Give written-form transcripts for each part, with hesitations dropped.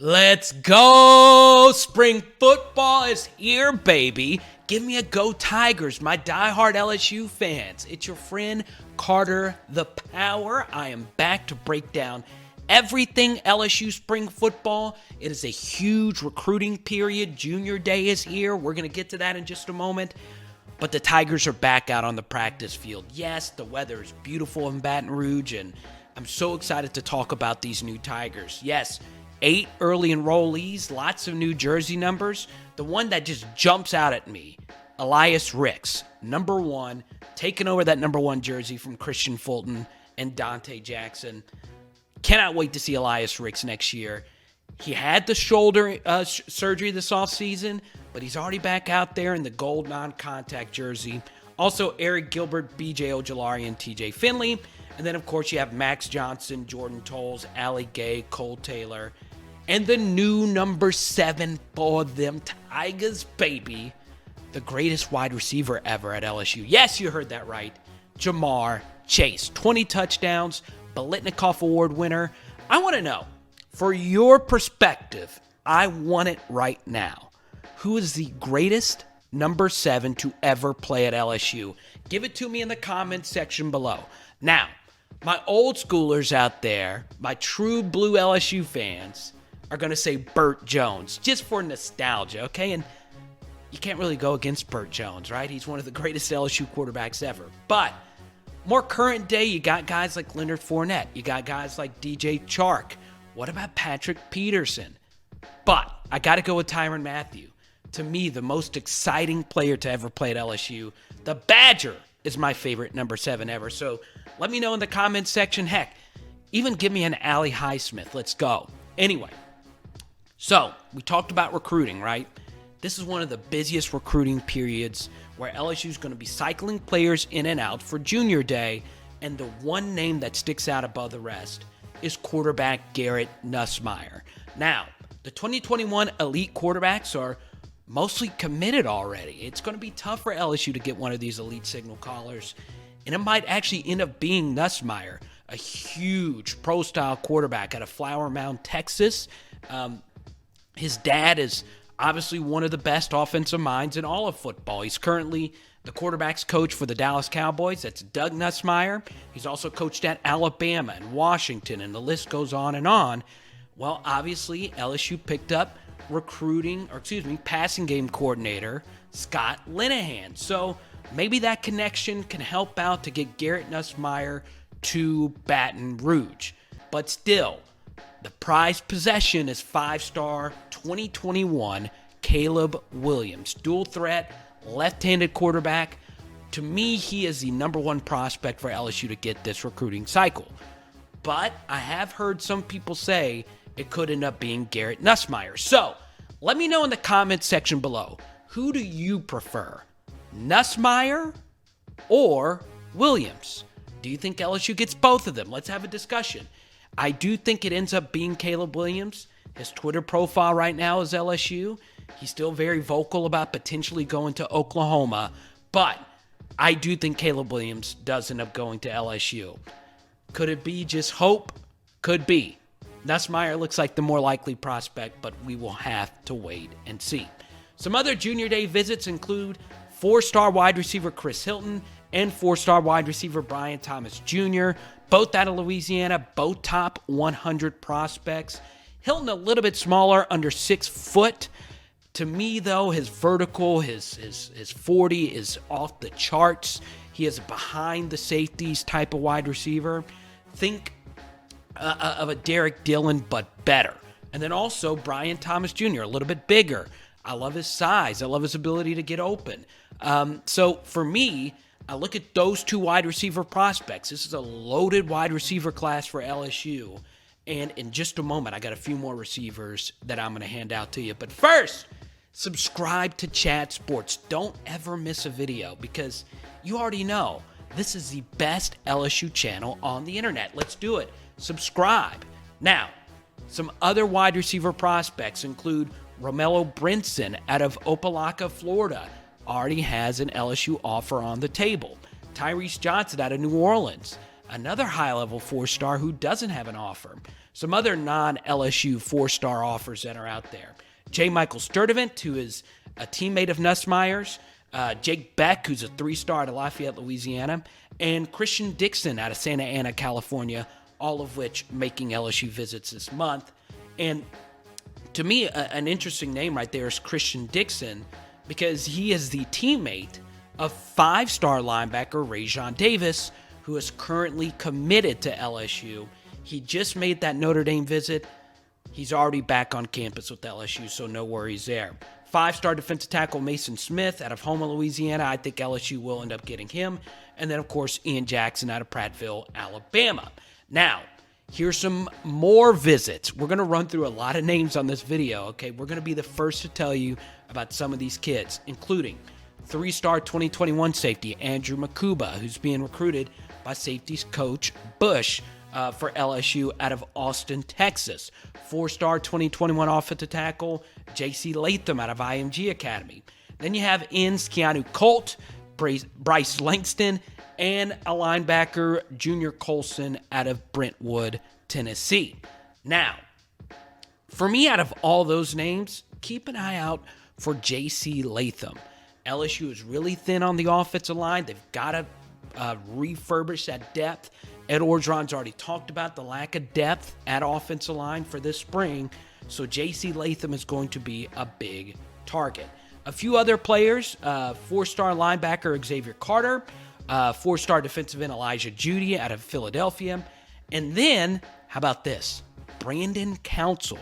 Let's go! Spring football is here, baby. Give me a go Tigers, my diehard LSU fans. It's your friend Carter the Power. I am back to break down everything LSU spring football. It is a huge recruiting period. Junior Day is here. We're going to get to that in just a moment. But the Tigers are back out on the practice field. Yes, the weather is beautiful in Baton Rouge, and I'm so excited to talk about these new Tigers. Yes, 8 early enrollees, lots of new jersey numbers. The one that just jumps out at me, Elias Ricks, number 1, taking over that number 1 jersey from Christian Fulton and Dante Jackson. Cannot wait to see Elias Ricks next year. He had the shoulder surgery this offseason, but he's already back out there in the gold non-contact jersey. Also, Eric Gilbert, B.J. Ojulari, and T.J. Finley. And then, of course, you have Max Johnson, Jordan Tolles, Allie Gay, Cole Taylor, and the new number 7 for them Tigers, baby. The greatest wide receiver ever at LSU. Yes, you heard that right. Ja'Marr Chase. 20 touchdowns, Biletnikoff Award winner. I want to know, for your perspective, I want it right now. Who is the greatest number 7 to ever play at LSU? Give it to me in the comments section below. Now, my old schoolers out there, my true blue LSU fans, are going to say Burt Jones, just for nostalgia, okay? And you can't really go against Burt Jones, right? He's one of the greatest LSU quarterbacks ever. But more current day, you got guys like Leonard Fournette. You got guys like DJ Chark. What about Patrick Peterson? But I got to go with Tyrann Mathieu. To me, the most exciting player to ever play at LSU. The Badger is my favorite number 7 ever. So let me know in the comments section. Heck, even give me an Allie Highsmith. Let's go. Anyway, so we talked about recruiting, right? This is one of the busiest recruiting periods where LSU is going to be cycling players in and out for Junior Day. And the one name that sticks out above the rest is quarterback Garrett Nussmeier. Now, the 2021 elite quarterbacks are mostly committed already. It's going to be tough for LSU to get one of these elite signal callers, and it might actually end up being Nussmeier, a huge pro-style quarterback out of Flower Mound, Texas. His dad is obviously one of the best offensive minds in all of football. He's currently the quarterback's coach for the Dallas Cowboys. That's Doug Nussmeier. He's also coached at Alabama and Washington, and the list goes on and on. Well, obviously, LSU picked up passing game coordinator Scott Linehan. So maybe that connection can help out to get Garrett Nussmeier to Baton Rouge. But still, the prized possession is 5-star 2021 Caleb Williams. Dual threat, left-handed quarterback. To me, he is the number 1 prospect for LSU to get this recruiting cycle. But I have heard some people say it could end up being Garrett Nussmeier. So let me know in the comments section below. Who do you prefer? Nussmeier or Williams? Do you think LSU gets both of them? Let's have a discussion. I do think it ends up being Caleb Williams. His Twitter profile right now is LSU. He's still very vocal about potentially going to Oklahoma. But I do think Caleb Williams does end up going to LSU. Could it be just hope? Could be. Nussmeier looks like the more likely prospect, but we will have to wait and see. Some other Junior Day visits include 4-star wide receiver Chris Hilton and 4-star wide receiver Brian Thomas Jr., both out of Louisiana, both top 100 prospects. Hilton a little bit smaller, under 6 foot. To me, though, his vertical, his 40 is off the charts. He is behind the safeties type of wide receiver. Think of a Derek Dillon, but better. And then also Brian Thomas Jr., a little bit bigger. I love his size. I love his ability to get open. So for me, I look at those 2 wide receiver prospects. This is a loaded wide receiver class for LSU. And in just a moment, I got a few more receivers that I'm going to hand out to you. But first, subscribe to Chat Sports. Don't ever miss a video because you already know this is the best LSU channel on the internet. Let's do it. Subscribe. Now, some other wide receiver prospects include Romello Brinson out of Opelika, Florida. Already has an LSU offer on the table. Tyrese Johnson out of New Orleans. another high-level 4-star who doesn't have an offer. Some other non-LSU 4-star offers that are out there. J. Michael Sturdivant, who is a teammate of Nussmeier's, Jake Beck, who's a 3-star out of Lafayette, Louisiana, and Christian Dixon out of Santa Ana, California, all of which making LSU visits this month. And to me, an interesting name right there is Christian Dixon, because he is the teammate of 5-star linebacker Rajon Davis, who is currently committed to LSU. He just made that Notre Dame visit. He's already back on campus with LSU, so no worries there. 5-star defensive tackle Mason Smith out of Houma, Louisiana. I think LSU will end up getting him. And then, of course, Ian Jackson out of Prattville, Alabama. Now, here's some more visits. We're going to run through a lot of names on this video, okay? We're going to be the first to tell you about some of these kids, including 3-star 2021 safety Andrew Makuba, who's being recruited by safeties coach Bush for LSU out of Austin, Texas. 4-star 2021 offensive tackle J.C. Latham out of IMG Academy. Then you have ends Keanu Colt, Bryce Langston, and a linebacker Junior Colson out of Brentwood, Tennessee. Now, for me, out of all those names, keep an eye out for J.C. Latham. LSU is really thin on the offensive line. They've got to refurbish that depth. Ed Orgeron's already talked about the lack of depth at offensive line for this spring, so J.C. Latham is going to be a big target. A few other players, 4-star linebacker Xavier Carter, 4-star defensive end Elijah Judy out of Philadelphia, and then, how about this? Brandon Council,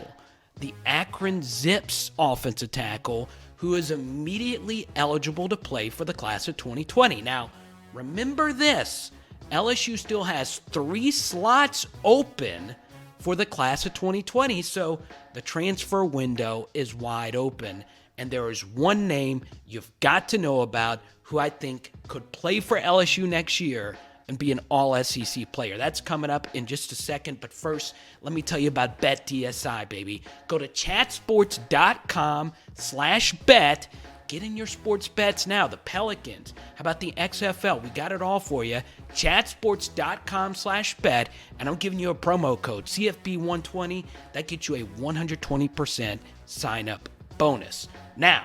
the Akron Zips offensive tackle, who is immediately eligible to play for the class of 2020. Now, remember this, LSU still has 3 slots open for the class of 2020, so the transfer window is wide open. And there is one name you've got to know about who I think could play for LSU next year and be an all-SEC player. That's coming up in just a second, but first, let me tell you about BetDSI, baby. Go to chatsports.com/bet. Get in your sports bets now. The Pelicans. How about the XFL? We got it all for you. Chatsports.com/bet. And I'm giving you a promo code, CFB120. That gets you a 120% sign-up bonus. Now,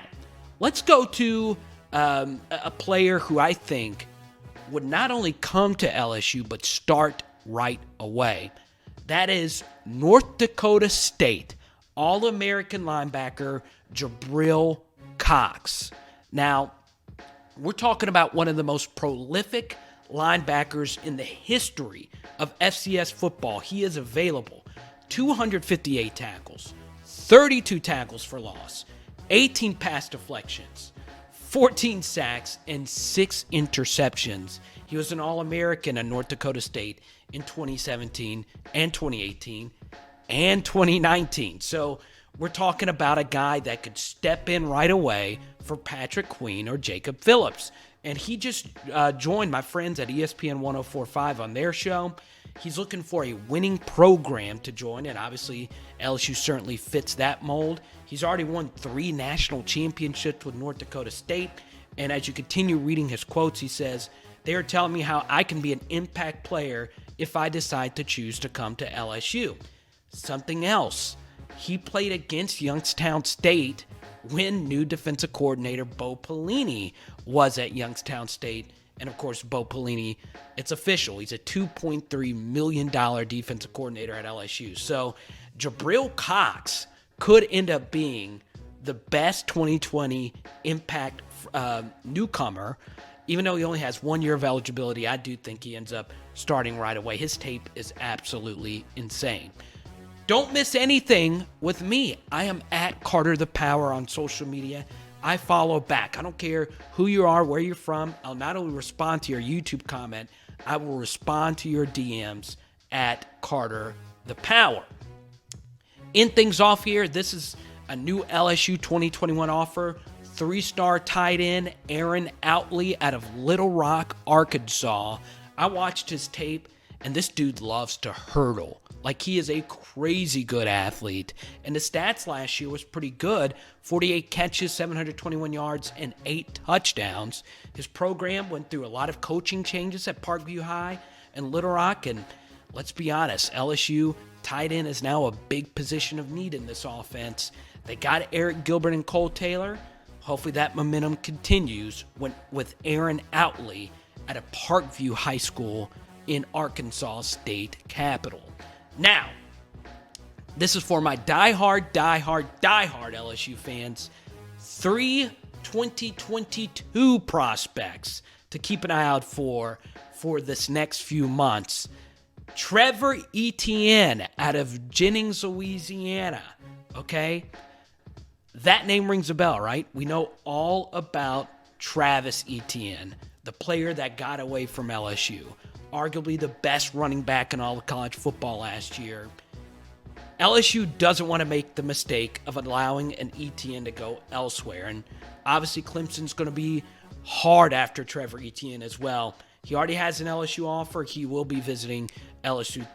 let's go to a player who I think would not only come to LSU, but start right away. That is North Dakota State All-American linebacker Jabril Cox. Now, we're talking about one of the most prolific linebackers in the history of FCS football. He is available. 258 tackles, 32 tackles for loss, 18 pass deflections, 14 sacks, and 6 interceptions. He was an All-American at North Dakota State in 2017 and 2018 and 2019. So we're talking about a guy that could step in right away for Patrick Queen or Jacob Phillips. And he just joined my friends at ESPN 104.5 on their show. He's looking for a winning program to join, and obviously LSU certainly fits that mold. He's already won 3 national championships with North Dakota State, and as you continue reading his quotes, he says, "They are telling me how I can be an impact player if I decide to choose to come to LSU." Something else, he played against Youngstown State when new defensive coordinator Bo Pelini was at Youngstown State. And, of course, Bo Pelini, it's official. He's a $2.3 million defensive coordinator at LSU. So Jabril Cox could end up being the best 2020 impact newcomer. Even though he only has 1 year of eligibility, I do think he ends up starting right away. His tape is absolutely insane. Don't miss anything with me. I am at Carter the Power on social media. I follow back. I don't care who you are, where you're from. I'll not only respond to your YouTube comment, I will respond to your DMs at Carter the Power. End things off here. This is a new LSU 2021 offer. 3-star tight end Aaron Outley out of Little Rock, Arkansas. I watched his tape, and this dude loves to hurdle. Like, he is a crazy good athlete. And the stats last year was pretty good. 48 catches, 721 yards, and 8 touchdowns. His program went through a lot of coaching changes at Parkview High. in Little Rock. And let's be honest, LSU tight end is now a big position of need in this offense. They got Eric Gilbert and Cole Taylor. Hopefully that momentum continues with Aaron Outley at a Parkview High School in Arkansas state capital. Now, this is for my diehard LSU fans. 3 2022 prospects to keep an eye out for this next few months. Trevor Etienne out of Jennings, Louisiana. Okay? That name rings a bell, right? We know all about Travis Etienne, the player that got away from LSU. Arguably the best running back in all of college football last year. LSU doesn't want to make the mistake of allowing an Etienne to go elsewhere. And obviously Clemson's going to be hard after Trevor Etienne as well. He already has an LSU offer. He will be visiting LSU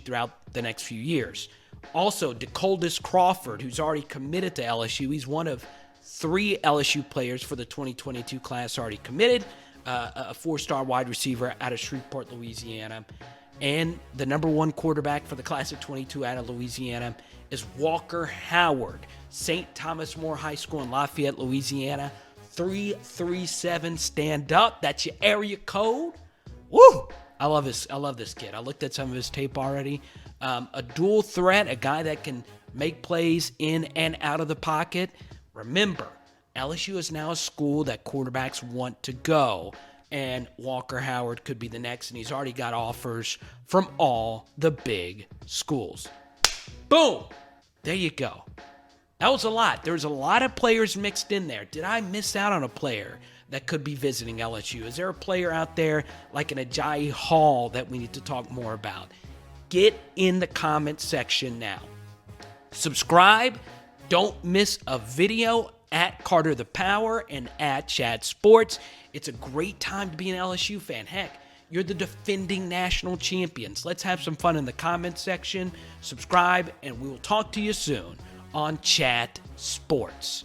throughout the next few years. Also, DeColdis Crawford, who's already committed to LSU. He's one of 3 LSU players for the 2022 class already committed. A 4-star wide receiver out of Shreveport, Louisiana. And the number 1 quarterback for the class of 22 out of Louisiana is Walker Howard, St. Thomas More High School in Lafayette, Louisiana. 337 stand up. That's your area code. Woo! I love this kid. I looked at some of his tape already. A dual threat, a guy that can make plays in and out of the pocket. Remember, LSU is now a school that quarterbacks want to go, and Walker Howard could be the next, and he's already got offers from all the big schools. Boom! There you go. That was a lot. There's a lot of players mixed in there. Did I miss out on a player that could be visiting LSU? Is there a player out there like an Ajayi Hall that we need to talk more about? Get in the comment section now. Subscribe. Don't miss a video at Carter the Power and at Chad Sports. It's a great time to be an LSU fan. Heck, you're the defending national champions. Let's have some fun in the comment section. Subscribe, and we will talk to you soon on Chat Sports.